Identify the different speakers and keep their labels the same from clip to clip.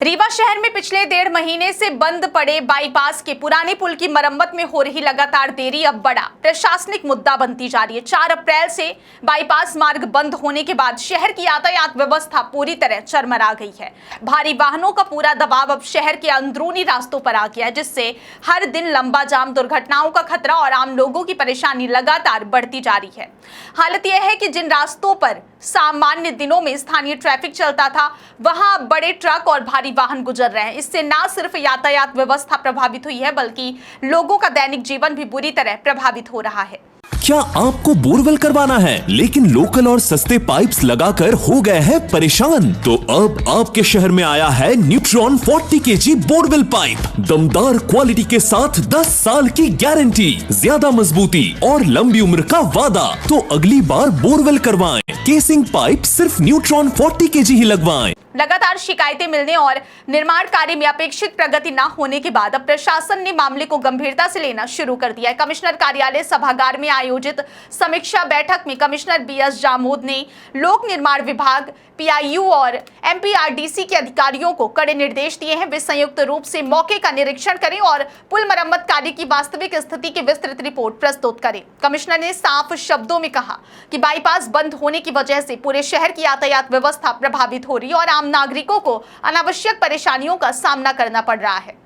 Speaker 1: रीवा शहर में पिछले 1.5 महीने से बंद पड़े बाईपास के पुराने पुल की मरम्मत में हो रही लगातार देरी अब बड़ा प्रशासनिक मुद्दा बनती जा रही है। 4 अप्रैल से बाईपास मार्ग बंद होने के बाद शहर की यातायात व्यवस्था पूरी तरह चरमरा गई है। भारी वाहनों का पूरा दबाव अब शहर के अंदरूनी रास्तों पर आ गया है, जिससे हर दिन लंबा जाम, दुर्घटनाओं का खतरा और आम लोगों की परेशानी लगातार बढ़ती जा रही है। हालत यह है कि जिन रास्तों पर सामान्य दिनों में स्थानीय ट्रैफिक चलता था, वहां बड़े ट्रक और भारी वाहन गुजर रहे हैं। इससे न सिर्फ यातायात व्यवस्था प्रभावित हुई है, बल्कि लोगों का दैनिक जीवन भी बुरी तरह प्रभावित हो रहा है।
Speaker 2: क्या आपको बोरवेल करवाना है लेकिन लोकल और सस्ते पाइप्स लगाकर हो गए हैं परेशान? तो अब आपके शहर में आया है न्यूट्रॉन 40 kg बोरवेल पाइप। दमदार क्वालिटी के साथ 10 साल की गारंटी, ज्यादा मजबूती और लंबी उम्र का वादा। तो अगली बार बोरवेल करवाएं, केसिंग पाइप सिर्फ न्यूट्रॉन 40 kg ही लगवाएं।
Speaker 1: लगातार शिकायतें मिलने और निर्माण कार्य में अपेक्षित प्रगति न होने के बाद अब प्रशासन ने मामले को गंभीरता से लेना शुरू कर दिया है। कमिश्नर कार्यालय सभागार में आयोजित समीक्षा बैठक में कमिश्नर बीएस जामोद ने लोक निर्माण विभाग, पीआईयू और एमपीआरडीसी के अधिकारियों को कड़े निर्देश दिए हैं। वे संयुक्त रूप से मौके का निरीक्षण करें और पुल मरम्मत कार्य की वास्तविक स्थिति की विस्तृत रिपोर्ट प्रस्तुत करें। कमिश्नर ने साफ शब्दों में कहा कि बाईपास बंद होने की वजह से पूरे शहर की यातायात व्यवस्था प्रभावित हो रही है और आम नागरिकों को अनावश्यक परेशानियों का सामना करना पड़ रहा है।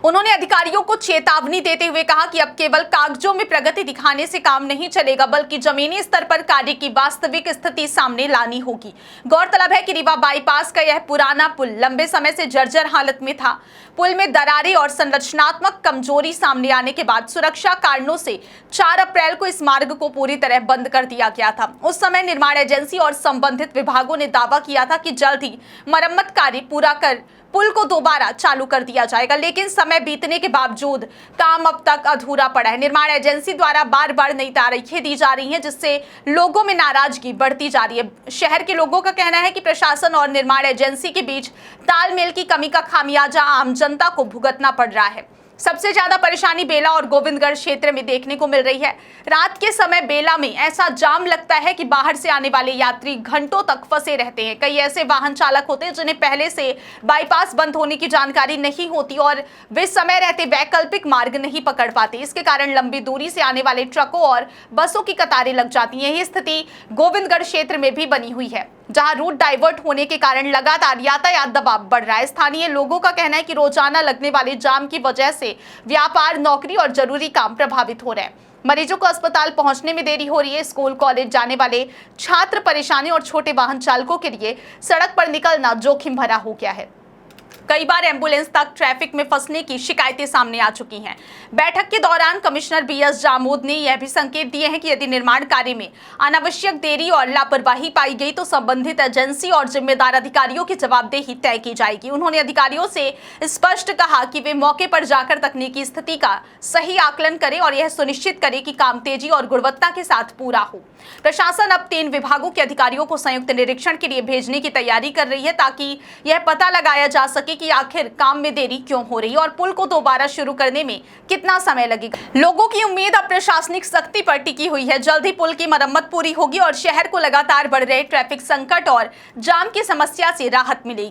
Speaker 1: उन्होंने अधिकारियों को चेतावनी देते हुए कहा कि अब केवल कागजों में प्रगति दिखाने से काम नहीं चलेगा, बल्कि जमीनी स्तर पर कार्य की वास्तविक स्थिति सामने लानी होगी। गौरतलब है कि रीवा बाईपास का यह पुराना पुल लंबे समय से जर्जर हालत में था। पुल में दरारें और संरचनात्मक कमजोरी सामने आने के बाद सुरक्षा कारणों से 4 अप्रैल को इस मार्ग को पूरी तरह बंद कर दिया गया था। उस समय निर्माण एजेंसी और संबंधित विभागों ने दावा किया था कि जल्द ही मरम्मत कार्य पूरा कर पुल को दोबारा चालू कर दिया जाएगा, लेकिन समय बीतने के बावजूद काम अब तक अधूरा पड़ा है। निर्माण एजेंसी द्वारा बार बार नई तारीखें दी जा रही हैं, जिससे लोगों में नाराजगी बढ़ती जा रही है। शहर के लोगों का कहना है कि प्रशासन और निर्माण एजेंसी के बीच तालमेल की कमी का खामियाजा आम जनता को भुगतना पड़ रहा है। सबसे ज्यादा परेशानी बेला और गोविंदगढ़ क्षेत्र में देखने को मिल रही है। रात के समय बेला में ऐसा जाम लगता है कि बाहर से आने वाले यात्री घंटों तक फंसे रहते हैं। कई ऐसे वाहन चालक होते हैं जिन्हें पहले से बाईपास बंद होने की जानकारी नहीं होती और वे समय रहते वैकल्पिक मार्ग नहीं पकड़ पाते। इसके कारण लंबी दूरी से आने वाले ट्रकों और बसों की कतारें लग जाती हैं। यही स्थिति गोविंदगढ़ क्षेत्र में भी बनी हुई है, जहां रूट डाइवर्ट होने के कारण लगातार यातायात दबाव बढ़ रहा है। स्थानीय लोगों का कहना है कि रोजाना लगने वाले जाम की वजह से व्यापार, नौकरी और जरूरी काम प्रभावित हो रहे हैं। मरीजों को अस्पताल पहुंचने में देरी हो रही है। स्कूल, कॉलेज जाने वाले छात्र परेशानी और छोटे वाहन चालकों के लिए सड़क पर निकलना जोखिम भरा हो गया है। कई बार एम्बुलेंस तक ट्रैफिक में फंसने की शिकायतें सामने आ चुकी हैं। बैठक के दौरान कमिश्नर बीएस जामोद ने यह भी संकेत दिए हैं कि यदि निर्माण कार्य में अनावश्यक देरी और लापरवाही पाई गई तो संबंधित एजेंसी और जिम्मेदार अधिकारियों की जवाबदेही तय की जाएगी। उन्होंने अधिकारियों से स्पष्ट कहा कि वे मौके पर जाकर तकनीकी स्थिति का सही आकलन करें और यह सुनिश्चित करें कि काम तेजी और गुणवत्ता के साथ पूरा हो। प्रशासन अब 3 विभागों के अधिकारियों को संयुक्त निरीक्षण के लिए भेजने की तैयारी कर रही है, ताकि यह पता लगाया जा सके कि आखिर काम में देरी क्यों हो रही है और पुल को दोबारा शुरू करने में कितना समय लगेगा। लोगों की उम्मीद अब प्रशासनिक सख्ती पर टिकी हुई है। जल्द ही पुल की मरम्मत पूरी होगी और शहर को लगातार बढ़ रहे ट्रैफिक संकट और जाम की समस्या से राहत मिलेगी।